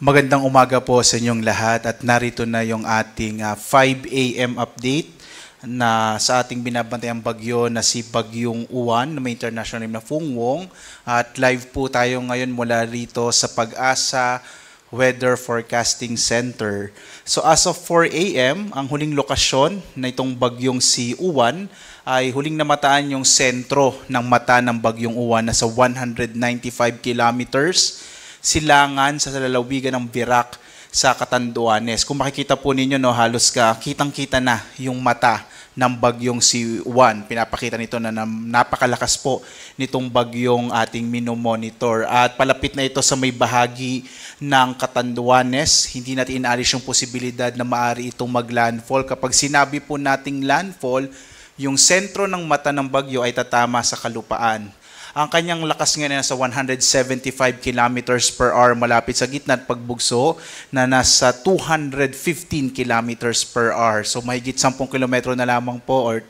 Magandang umaga po sa inyong lahat at narito na yung ating 5 a.m. update na sa ating binabantayang bagyo na si Bagyong Uwan na may international name na Fung Wong. At live po tayo ngayon mula rito sa Pag-asa Weather Forecasting Center. So as of 4 a.m., ang huling lokasyon na itong bagyong si Uwan ay huling namataan yung sentro ng mata ng Bagyong Uwan na sa 195 kilometers silangan sa lalawigan ng Virac sa Catanduanes. Kung makikita po ninyo, no, halos kitang-kita na yung mata ng bagyong si Uwan. Pinapakita nito na napakalakas po nitong bagyong ating minomonitor. At palapit na ito sa may bahagi ng Catanduanes. Hindi natin inaalis yung posibilidad na maaari itong mag-landfall. Kapag sinabi po nating landfall, yung sentro ng mata ng bagyo ay tatama sa kalupaan. Ang kanyang lakas ngayon nasa 175 kilometers per hour malapit sa gitna at pagbugso na nasa 215 kilometers per hour. So mahigit 10 kilometro na lamang po or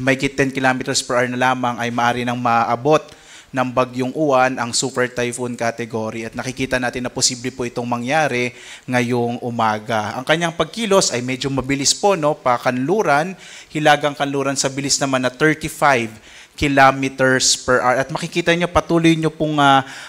mahigit 10 kilometers per hour na lamang ay maaari nang maabot ng Bagyong Uwan ang super typhoon category at nakikita natin na posible po itong mangyari ngayong umaga. Ang kanyang pagkilos ay medyo mabilis po, no? Pakanluran, hilagang kanluran sa bilis naman na 35 kilometers per hour. At makikita nyo, patuloy nyo pong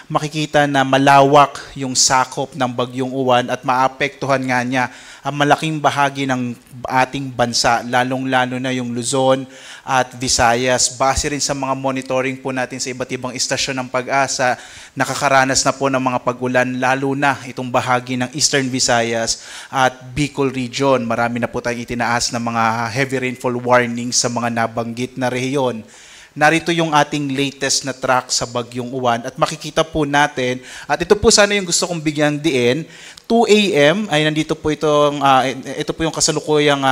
makikita na malawak yung sakop ng Bagyong Uwan at maapektuhan nga niya ang malaking bahagi ng ating bansa, lalong-lalo na yung Luzon at Visayas. Base rin sa mga monitoring po natin sa iba't ibang istasyon ng Pag-asa, nakakaranas na po ng mga pag-ulan, lalo na itong bahagi ng Eastern Visayas at Bicol Region. Marami na po tayong itinaas na mga heavy rainfall warning sa mga nabanggit na rehiyon. Narito yung ating latest na track sa Bagyong Uwan at makikita po natin, at ito po sana yung gusto kong bigyang diin, 2 a.m. ay nandito po ito po yung kasalukuyang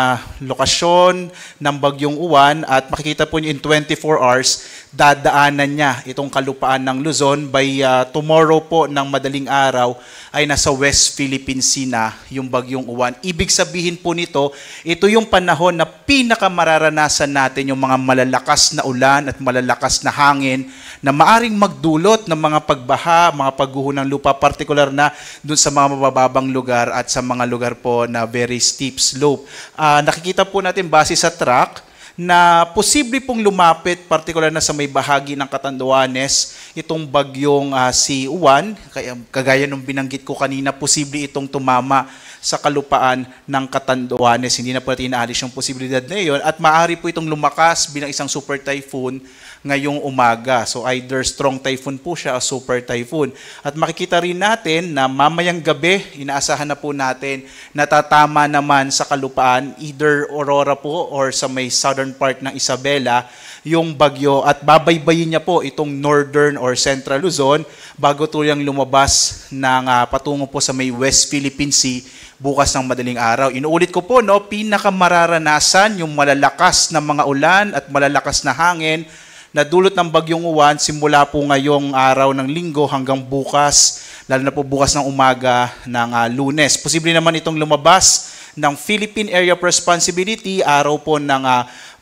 lokasyon ng Bagyong Uwan at makikita po nyo in 24 hours, dadaanan niya itong kalupaan ng Luzon. By tomorrow po ng madaling araw ay nasa West Philippine Sea na yung Bagyong Uwan. Ibig sabihin po nito, ito yung panahon na pinakamararanasan natin yung mga malalakas na ulan at malalakas na hangin na maaring magdulot ng mga pagbaha, mga pagguho ng lupa, partikular na dun sa mga mabababang lugar at sa mga lugar po na very steep slope. Nakikita po natin base sa track na posible pong lumapit, partikular na sa may bahagi ng Catanduanes, itong bagyong si Uwan. Kagaya nung binanggit ko kanina, posible itong tumama sa kalupaan ng Catanduanes. Hindi na po natin inaalis yung posibilidad na iyon at maaari po itong lumakas bilang isang super typhoon ngayong umaga. So either strong typhoon po siya o super typhoon. At makikita rin natin na mamayang gabi, inaasahan na po natin, natatama naman sa kalupaan, either Aurora po or sa may southern part ng Isabela, yung bagyo at babaybayin niya po itong northern or central Luzon bago tuluyang lumabas ng patungo po sa may West Philippine Sea bukas ng madaling araw. Inuulit ko po, no, pinakamararanasan yung malalakas na mga ulan at malalakas na hangin na dulot ng Bagyong Uwan simula po ngayong araw ng Linggo hanggang bukas, lalo na po bukas ng umaga ng Lunes. Posible naman itong lumabas ng Philippine Area of Responsibility araw po ng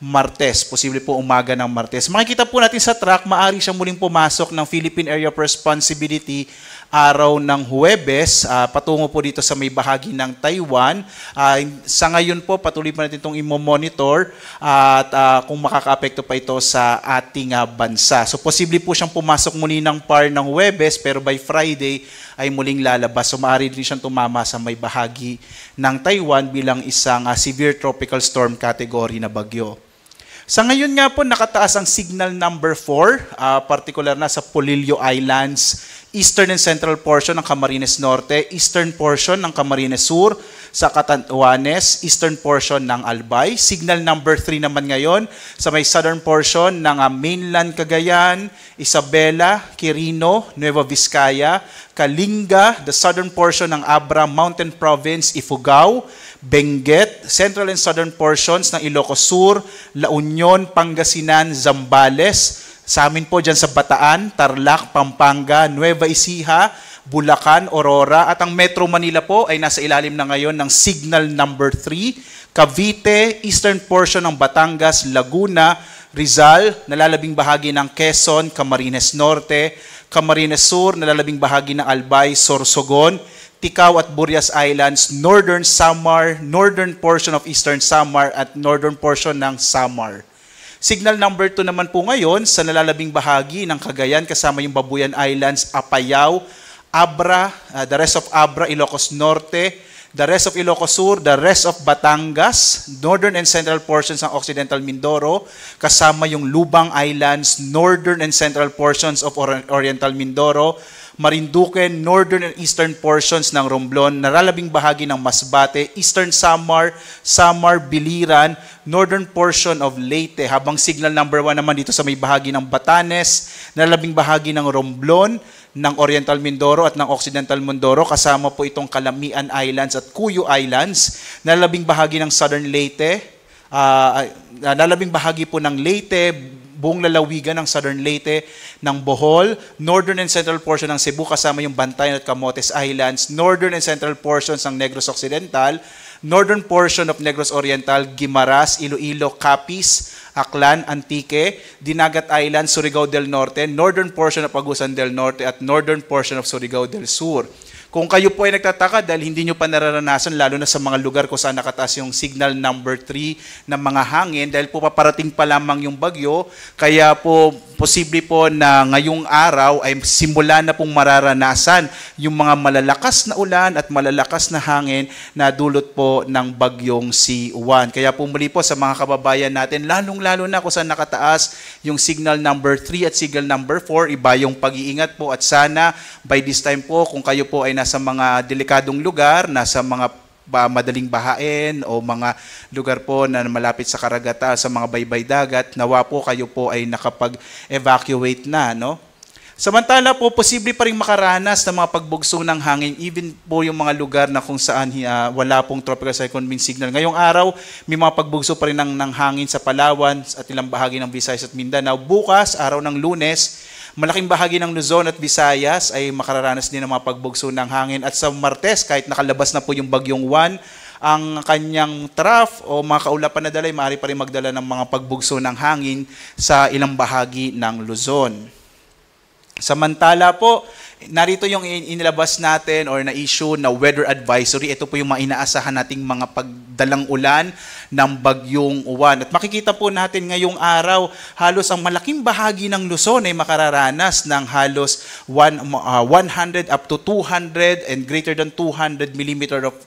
Martes. Posible po umaga ng Martes. Makikita po natin sa track, maaari siyang muling pumasok ng Philippine Area of Responsibility araw ng Huwebes, patungo po dito sa may bahagi ng Taiwan. Sa ngayon po, patuloy pa natin itong i-monitor at kung makaka-apekto pa ito sa ating bansa. So, posible po siyang pumasok muli ng PAR ng Huwebes, pero by Friday ay muling lalabas. So, maaari din siyang tumama sa may bahagi ng Taiwan bilang isang severe tropical storm category na bagyo. Sa ngayon nga po, nakataas ang signal number 4, particular na sa Polillo Islands, eastern and central portion ng Camarines Norte, eastern portion ng Camarines Sur, sa Catanduanes, eastern portion ng Albay. Signal number 3 naman ngayon sa may southern portion ng mainland Cagayan, Isabela, Quirino, Nueva Vizcaya, Kalinga, the southern portion ng Abra Mountain Province, Ifugao, Benguet, central and southern portions ng Ilocos Sur, La Union, Pangasinan, Zambales. Sa amin po dyan sa Bataan, Tarlac, Pampanga, Nueva Ecija, Bulacan, Aurora, at ang Metro Manila po ay nasa ilalim na ngayon ng signal number 3. Cavite, eastern portion ng Batangas, Laguna, Rizal, nalalabing bahagi ng Quezon, Camarines Norte, Camarines Sur, nalalabing bahagi ng Albay, Sorsogon, Ticao at Burias Islands, Northern Samar, northern portion of Eastern Samar at northern portion ng Samar. Signal number 2 naman po ngayon sa nalalabing bahagi ng Cagayan kasama yung Babuyan Islands, Apayao, Abra, the rest of Abra, Ilocos Norte, the rest of Ilocos Sur, the rest of Batangas, northern and central portions ng Occidental Mindoro, kasama yung Lubang Islands, northern and central portions of Oriental Mindoro, Marinduque, northern and eastern portions ng Romblon, nalalabing bahagi ng Masbate, Eastern Samar, Samar, Biliran, northern portion of Leyte, habang signal number 1 naman dito sa may bahagi ng Batanes, nalalabing bahagi ng Romblon, ng Oriental Mindoro at ng Occidental Mindoro, kasama po itong Calamian Islands at Cuyo Islands, nalalabing bahagi ng Southern Leyte, nalalabing bahagi po ng Leyte, buong lalawigan ng Southern Leyte, ng Bohol, northern and central portion ng Cebu, kasama yung Bantayan at Camotes Islands, northern and central portions ng Negros Occidental, northern portion of Negros Oriental, Guimaras, Iloilo, Capiz, Aklan, Antique, Dinagat Island, Surigao del Norte, northern portion of Agusan del Norte at northern portion of Surigao del Sur. Kung kayo po ay nagtataka dahil hindi nyo pa nararanasan, lalo na sa mga lugar kung saan nakataas yung signal number 3 ng mga hangin, dahil po paparating pa lamang yung bagyo, kaya po posible po na ngayong araw ay simula na pong mararanasan yung mga malalakas na ulan at malalakas na hangin na dulot po ng bagyong si Juan. Kaya po muli po sa mga kababayan natin, lalong-lalo na kung saan nakataas yung signal number 3 at signal number 4, iba yung pag-iingat po at sana by this time po kung kayo po ay nasa mga delikadong lugar, nasa mga madaling bahain o mga lugar po na malapit sa karagatan, sa mga baybay dagat, nawa po kayo po ay nakapag-evacuate na, no? Samantala po, posible pa rin makaranas ng mga pagbugso ng hangin, even po yung mga lugar na kung saan wala pong tropical cyclone wind signal. Ngayong araw, may mga pagbugso pa rin ng hangin sa Palawan at ilang bahagi ng Visayas at Mindanao. Bukas, araw ng Lunes, malaking bahagi ng Luzon at Visayas ay makararanas din ng mga pagbugso ng hangin. At sa Martes, kahit nakalabas na po yung bagyong Juan, ang kanyang trough o mga kaulapan na dala ay maaari pa rin magdala ng mga pagbugso ng hangin sa ilang bahagi ng Luzon. Samantala po, narito yung inilabas natin or na-issue na weather advisory. Ito po yung mga inaasahan nating mga pagdalang ulan ng bagyong Juan. At makikita po natin ngayong araw, halos ang malaking bahagi ng Luzon ay makararanas ng halos 100 up to 200 and greater than 200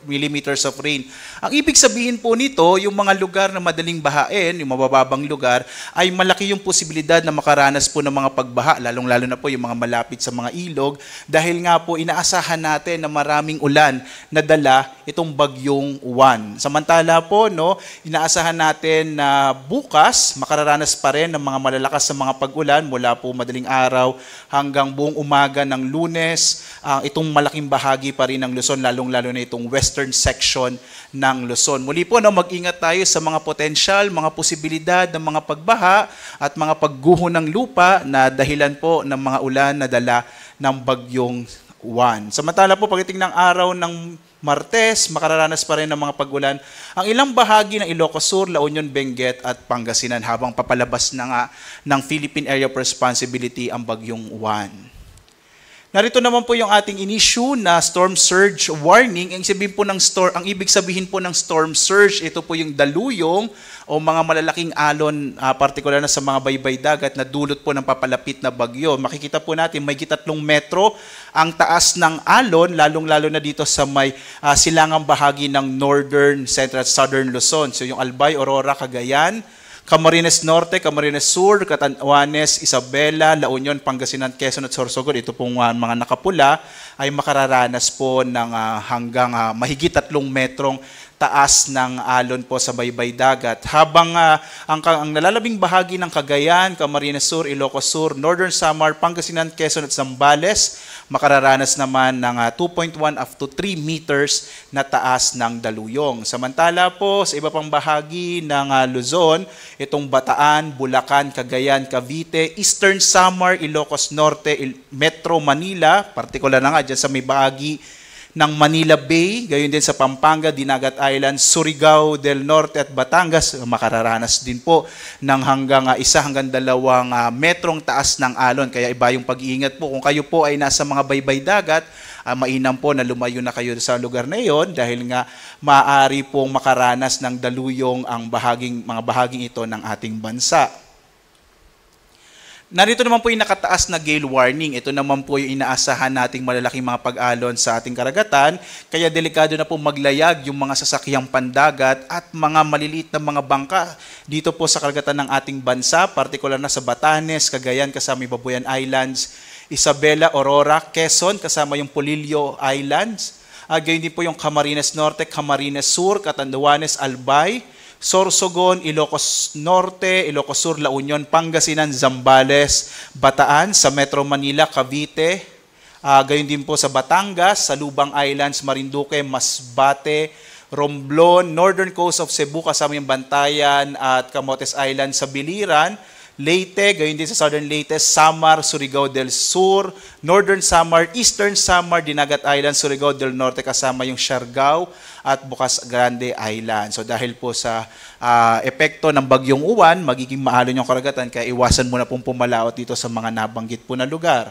millimeters of rain. Ang ibig sabihin po nito, yung mga lugar na madaling bahain, yung mabababang lugar, ay malaki yung posibilidad na makaranas po ng mga pagbaha, lalong-lalo na po yung mga malapit sa mga ilog, dahil nga po inaasahan natin na maraming ulan na dala itong bagyong Juan. Samantala po, no, inaasahan natin na bukas makararanas pa rin ng mga malalakas na mga pag-ulan mula po madaling araw hanggang buong umaga ng Lunes. Itong malaking bahagi pa rin ng Luzon, lalong-lalo na itong western section ng Luzon. Muli po, no, mag-ingat tayo sa mga potensyal, mga posibilidad ng mga pagbaha at mga pagguho ng lupa na dahilan po ng mga ulan na dala ng bagyong Juan. Samantala po, pagdating ng araw ng Martes, makararanas pa rin ng mga pag-ulan ang ilang bahagi ng Ilocos Sur, La Union, Benguet at Pangasinan habang papalabas na nga ng Philippine Area of Responsibility ang bagyong Juan. Narito naman po yung ating in-issue na storm surge warning. Ang ibig sabihin po ng storm surge, ito po yung daluyong o mga malalaking alon, partikular na sa mga baybay dagat na dulot po ng papalapit na bagyo. Makikita po natin may 3 metro ang taas ng alon, lalong-lalo na dito sa may silangang bahagi ng northern, central at southern Luzon. So yung Albay, Aurora, Cagayan, Camarines Norte, Camarines Sur, Catanduanes, Isabela, La Union, Pangasinan, Quezon at Sorsogon, ito pong mga nakapula ay makararanas po ng hanggang mahigit 3 metrong taas ng alon po sa baybay dagat. Habang ang nalalabing bahagi ng Cagayan, Camarines Sur, Ilocos Sur, Northern Samar, Pangasinan, Quezon at Zambales, makararanas naman ng 2.1 up to 3 meters na taas ng daluyong. Samantala po, sa iba pang bahagi ng Luzon, itong Bataan, Bulacan, Cagayan, Cavite, Eastern Samar, Ilocos Norte, Metro Manila, partikular na nga dyan sa may bahagi ng Manila Bay, gayon din sa Pampanga, Dinagat Island, Surigao del Norte at Batangas, makararanas din po ng hanggang 1 hanggang 2 metrong taas ng alon. Kaya iba yung pag-iingat po. Kung kayo po ay nasa mga baybay dagat, mainam po na lumayo na kayo sa lugar na iyon dahil nga maaari pong makaranas ng daluyong ang mga bahaging ito ng ating bansa. Narito naman po yung nakataas na gale warning. Ito naman po yung inaasahan nating malalaking mga pag-alon sa ating karagatan. Kaya delikado na po maglayag yung mga sasakyang pandagat at mga maliliit na mga bangka dito po sa karagatan ng ating bansa, partikular na sa Batanes, Cagayan, kasama yung Babuyan Islands, Isabela, Aurora, Quezon, kasama yung Polillo Islands. Gayon din po yung Camarines Norte, Camarines Sur, Catanduanes, Albay, Sorsogon, Ilocos Norte, Ilocos Sur, La Union, Pangasinan, Zambales, Bataan, sa Metro Manila, Cavite, gayon din po sa Batangas, sa Lubang Islands, Marinduque, Masbate, Romblon, Northern Coast of Cebu, kasama yung Bantayan at Camotes Island sa Biliran, Leyte, gayon din sa Southern Leyte, Samar, Surigao del Sur, Northern Samar, Eastern Samar, Dinagat Island, Surigao del Norte, kasama yung Siargao at Bocas Grande Island. So dahil po sa epekto ng bagyong uwan, magiging maalon yung karagatan, kaya iwasan mo na pong pumalaot dito sa mga nabanggit po na lugar.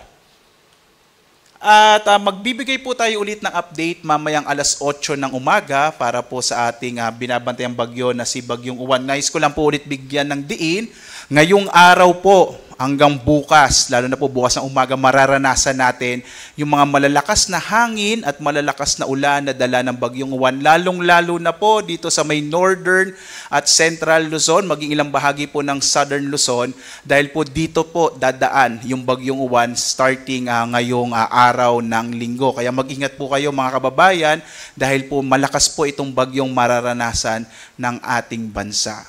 At magbibigay po tayo ulit ng update mamayang 8:00 ng umaga para po sa ating binabantayang bagyo na si Bagyong Uwan. Nais ko lang po ulit bigyan ng diin. Ngayong araw po hanggang bukas, lalo na po bukas ng umaga, mararanasan natin yung mga malalakas na hangin at malalakas na ulan na dala ng Bagyong Uwan. Lalong-lalo na po dito sa may northern at central Luzon, maging ilang bahagi po ng southern Luzon, dahil po dito po dadaan yung Bagyong Uwan starting ngayong araw ng linggo. Kaya mag-ingat po kayo mga kababayan dahil po malakas po itong bagyong mararanasan ng ating bansa.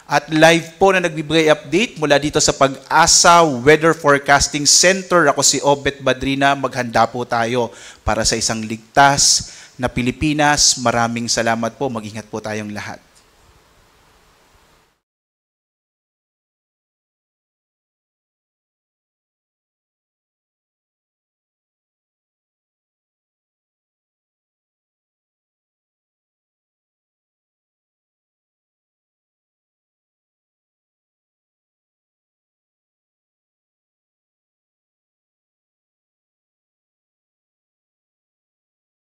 At live po na nagbibigay update mula dito sa Pag-asa Weather Forecasting Center. Ako si Obet Badrina. Maghanda po tayo para sa isang ligtas na Pilipinas. Maraming salamat po. Mag-ingat po tayong lahat.